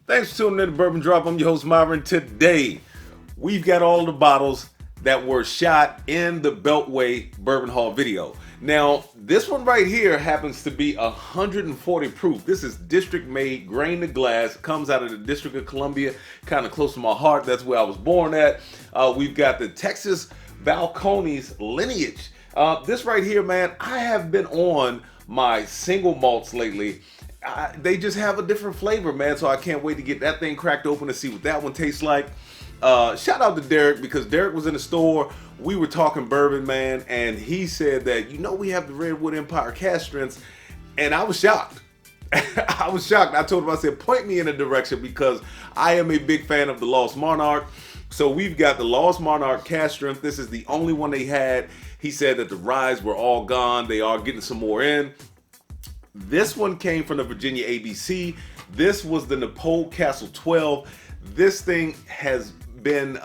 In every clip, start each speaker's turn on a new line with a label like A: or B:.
A: Thanks for tuning in to Bourbon Drop. I'm your host, Myron. Today, we've got all the bottles that were shot in the Beltway Bourbon Hall video. Now, this one right here happens to be 140 proof. This is district made, grain to glass, comes out of the District of Columbia, kind of close to my heart. That's where I was born at. We've got the Texas Balcones lineage. This right here, man, I have been on my single malts lately. They just have a different flavor, man, so I can't wait to get that thing cracked open and see what that one tastes like. Shout out to Derek, because Derek was in the store. We were talking bourbon, man, and he said that, we have the Redwood Empire cask strengths, and I was shocked. I was shocked. I told him, I said, point me in a direction, because I am a big fan of the Lost Monarch. So we've got the Lost Monarch cask strength. This is the only one they had. He said that the ryes were all gone. They are getting some more in. This one came from the Virginia ABC. This was the Napole Castle 12. This thing has been,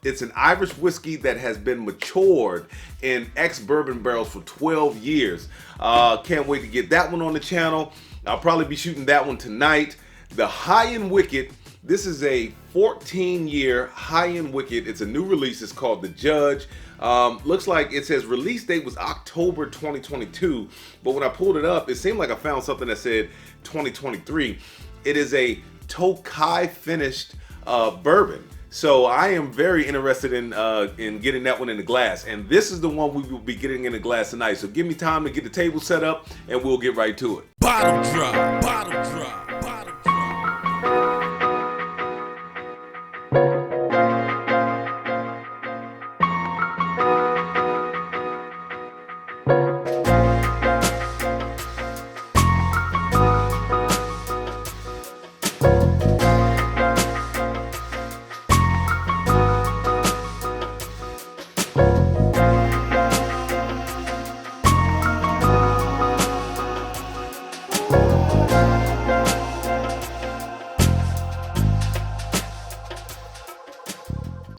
A: it's an Irish whiskey that has been matured in ex-bourbon barrels for 12 years. Can't wait to get that one on the channel. I'll probably be shooting that one tonight. The High-End Wicked, this is a 14-year High-End Wicked. It's a new release. It's called The Judge. Looks like it says release date was October 2022, but when I pulled it up, it seemed like I found something that said 2023. It is a Tokai finished bourbon. So I am very interested in getting that one in the glass, and this is the one we will be getting in the glass tonight. So give me time to get the table set up, and we'll get right to it.
B: Bottle drop, bottle drop, bottle drop.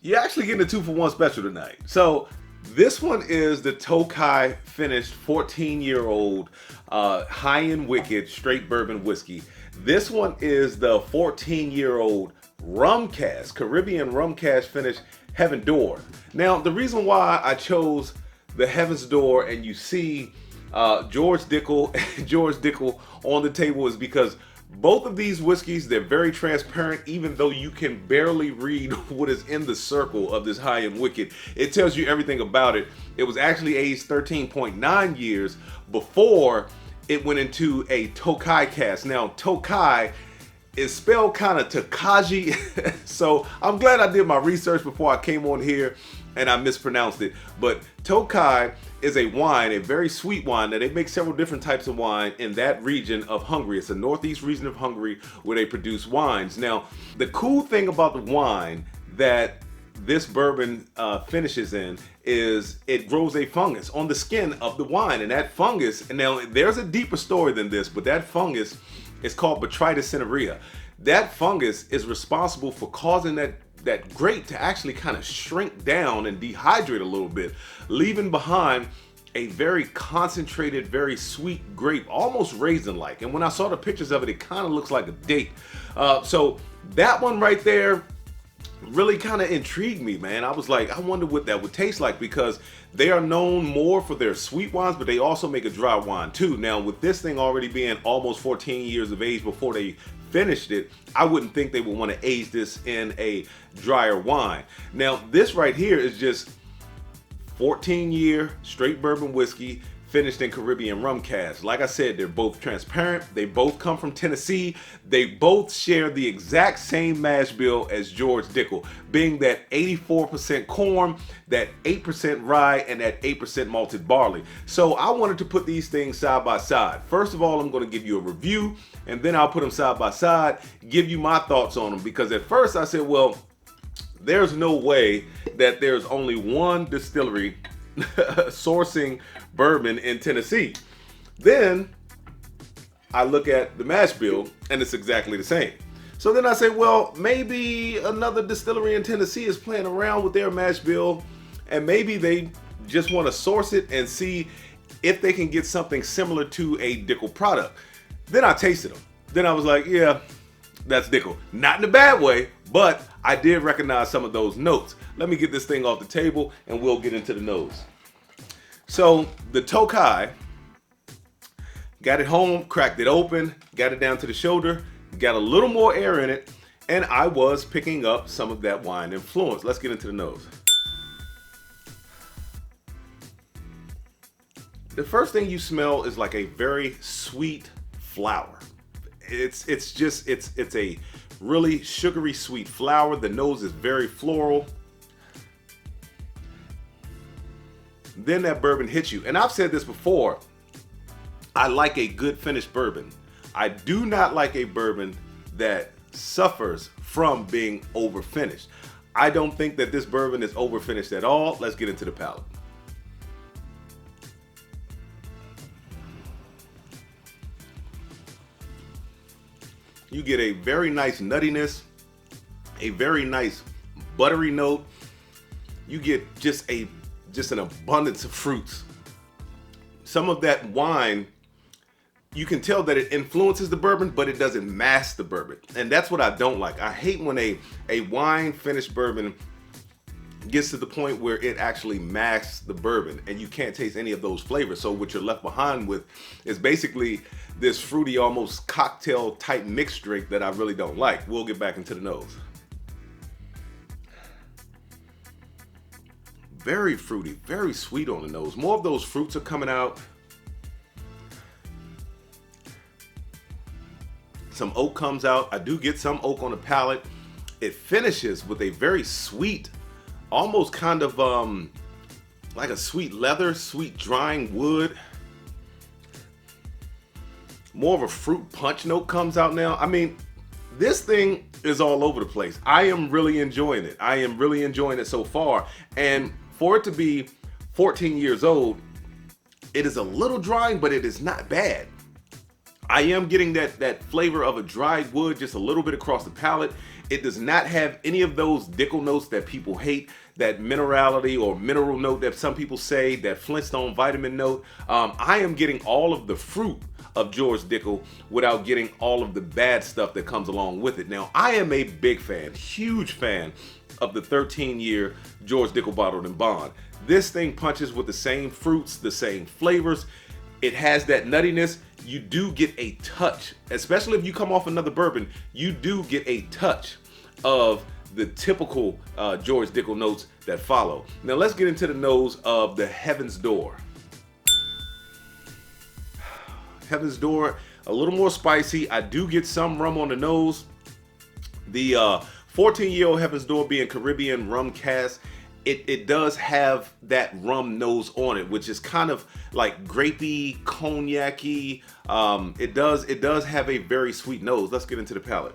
A: You're actually getting a 2-for-1 special tonight. So this one is the Tokai finished 14-year-old High-End Wicked straight bourbon whiskey. This one is the 14-year-old rum cask, Caribbean rum cask finished Heaven Door. Now, the reason why I chose the Heaven's Door and you see George Dickel on the table is because both of these whiskeys, they're very transparent, even though you can barely read what is in the circle of this High-End Wicked. It tells you everything about it. It was actually aged 13.9 years before it went into a Tokai cask. Now, Tokai is spelled kind of Takaji, so I'm glad I did my research before I came on here and I mispronounced it. But Tokai is a wine, a very sweet wine. Now, they make several different types of wine in that region of Hungary. It's the northeast region of Hungary where they produce wines. Now, the cool thing about the wine that this bourbon finishes in is it grows a fungus on the skin of the wine. And that fungus, and now there's a deeper story than this, but that fungus is called Botrytis cinerea. That fungus is responsible for causing that grape to actually kind of shrink down and dehydrate a little bit, leaving behind a very concentrated, very sweet grape, almost raisin-like. And when I saw the pictures of it, it kind of looks like a date. So that one right there really kind of intrigued me, man. I was like, I wonder what that would taste like, because they are known more for their sweet wines, but they also make a dry wine too. Now, with this thing already being almost 14 years of age before they finished it, I wouldn't think they would want to age this in a drier wine. Now, this right here is just 14-year straight bourbon whiskey finished in Caribbean rum cask. Like I said, they're both transparent. They both come from Tennessee. They both share the exact same mash bill as George Dickel, being that 84% corn, that 8% rye, and that 8% malted barley. So I wanted to put these things side by side. First of all, I'm going to give you a review, and then I'll put them side by side, give you my thoughts on them, because at first I said, well, there's no way that there's only one distillery sourcing bourbon in Tennessee. Then I look at the mash bill and it's exactly the same. So then I say, well, maybe another distillery in Tennessee is playing around with their mash bill, and maybe they just want to source it and see if they can get something similar to a Dickel product. Then I tasted them. Then I was like, yeah, That's Dickel. Not in a bad way, but I did recognize some of those notes. Let me get this thing off the table and we'll get into the nose. So the Tokai, got it home, cracked it open, got it down to the shoulder, got a little more air in it, and I was picking up some of that wine influence. Let's get into the nose. The first thing you smell is like a very sweet flower. It's a really sugary sweet flower. The nose is very floral. Then that bourbon hits you. And I've said this before, I like a good finished bourbon. I do not like a bourbon that suffers from being over finished. I don't think that this bourbon is over finished at all. Let's get into the palate. You get a very nice nuttiness, a very nice buttery note. You get just an abundance of fruits. Some of that wine, you can tell that it influences the bourbon, but it doesn't mask the bourbon. And that's what I don't like. I hate when a wine finished bourbon gets to the point where it actually masks the bourbon and you can't taste any of those flavors. So what you're left behind with is basically this fruity, almost cocktail type mixed drink that I really don't like. We'll get back into the nose. Very fruity, very sweet on the nose. More of those fruits are coming out. Some oak comes out. I do get some oak on the palate. It finishes with a very sweet, almost kind of like a sweet leather, sweet drying wood. More of a fruit punch note comes out now. I mean, this thing is all over the place. I am really enjoying it. I am really enjoying it so far. And for it to be 14 years old, it is a little drying, but it is not bad. I am getting that flavor of a dried wood just a little bit across the palate. It does not have any of those Dickel notes that people hate, that minerality or mineral note that some people say, that Flintstone vitamin note. I am getting all of the fruit of George Dickel without getting all of the bad stuff that comes along with it. Now, I am a big fan, huge fan of the 13-year George Dickel Bottled in Bond. This thing punches with the same fruits, the same flavors. It has that nuttiness. You do get a touch, especially if you come off another bourbon, you do get a touch of the typical George Dickel notes that follow. Now let's get into the nose of the Heaven's Door. Heaven's Door, a little more spicy. I do get some rum on the nose. The 14-year-old Heaven's Door being Caribbean rum cask, it does have that rum nose on it, which is kind of like grapey, cognac-y. It does have a very sweet nose. Let's get into the palate.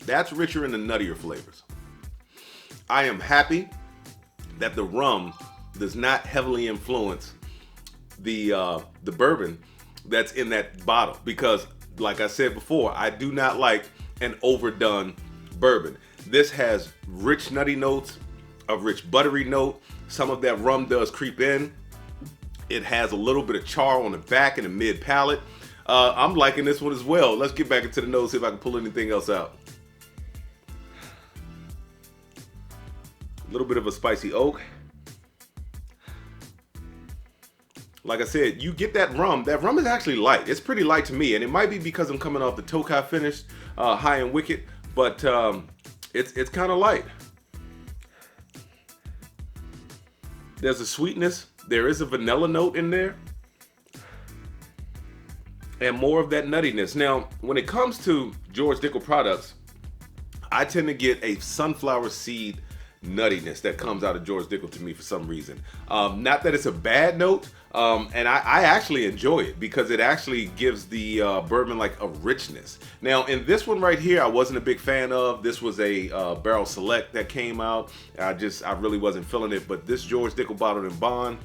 A: That's richer in the nuttier flavors. I am happy that the rum does not heavily influence the bourbon that's in that bottle, because like I said before, I do not like an overdone bourbon. This has rich nutty notes, a rich buttery note. Some of that rum does creep in. It has a little bit of char on the back and the mid palate. I'm liking this one as well. Let's get back into the nose, see if I can pull anything else out. A little bit of a spicy oak. Like I said, you get that rum. That rum is actually light. It's pretty light to me, and it might be because I'm coming off the Tokai finish, high and wicked, but it's kind of light. There's a sweetness. There is a vanilla note in there, and more of that nuttiness. Now, when it comes to George Dickel products, I tend to get a sunflower seed nuttiness that comes out of George Dickel to me for some reason. Not that it's a bad note, and I actually enjoy it because it actually gives the bourbon like a richness. Now in this one right here, I wasn't a big fan of. This was a barrel select that came out. I really wasn't feeling it, but this George Dickel Bottled in Bond,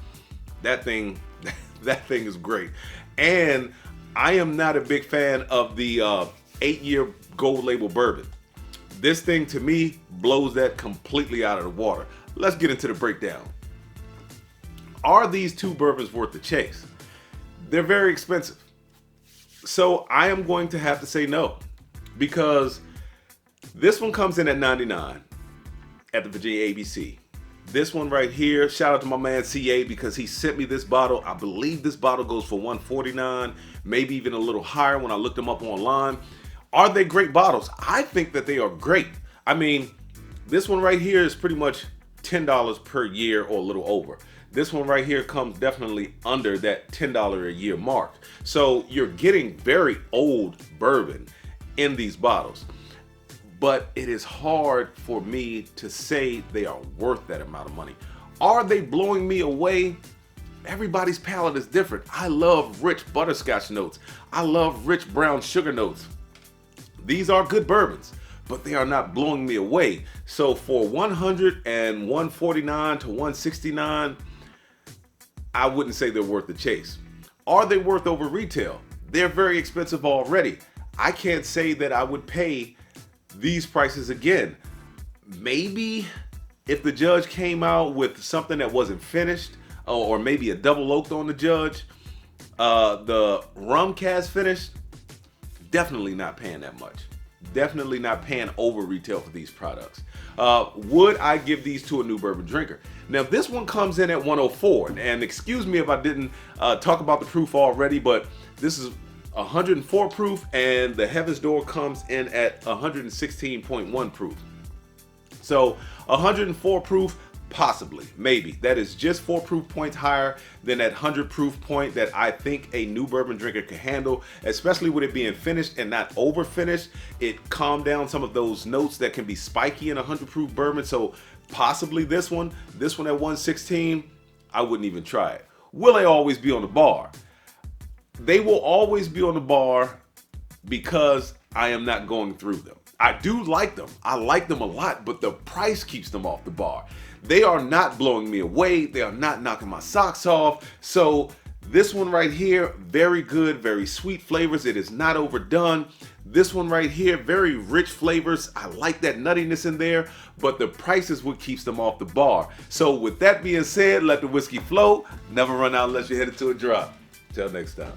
A: that thing is great. And I am not a big fan of the 8-year gold label bourbon. This thing to me blows that completely out of the water. Let's get into the breakdown. Are these two bourbons worth the chase? they're very expensive. So I am going to have to say no, because this one comes in at $99 at the Virginia ABC. This one right here, shout out to my man CA, because he sent me this bottle. I believe this bottle goes for $149, maybe even a little higher when I looked them up online. Are they great bottles? I think that they are great. I mean, this one right here is pretty much $10 per year or a little over. This one right here comes definitely under that $10 a year mark. So you're getting very old bourbon in these bottles. But it is hard for me to say they are worth that amount of money. Are they blowing me away? Everybody's palate is different. I love rich butterscotch notes. I love rich brown sugar notes. These are good bourbons, but they are not blowing me away. So for $100 and $149 to $169, I wouldn't say they're worth the chase. Are they worth over retail? They're very expensive already. I can't say that I would pay these prices again. Maybe if the judge came out with something that wasn't finished, or maybe a double oaked on the judge, the rum cast finish, definitely not paying that much. Definitely not paying over retail for these products. Would I give these to a new bourbon drinker? Now this one comes in at 104, and excuse me if I didn't talk about the proof already, but this is 104 proof, and the Heaven's Door comes in at 116.1 proof. So 104 proof, possibly, maybe. That is just 4 proof points higher than that 100 proof point that I think a new bourbon drinker can handle, especially with it being finished and not over finished. It calmed down some of those notes that can be spiky in a 100 proof bourbon. So possibly this one at 116, I wouldn't even try it. Will they always be on the bar? They will always be on the bar because I am not going through them. I do like them. I like them a lot, but the price keeps them off the bar. They are not blowing me away. They are not knocking my socks off. So this one right here, very good, very sweet flavors. It is not overdone. This one right here, very rich flavors. I like that nuttiness in there, but the price is what keeps them off the bar. So with that being said, let the whiskey flow. Never run out unless you're headed to a drop. Till next time.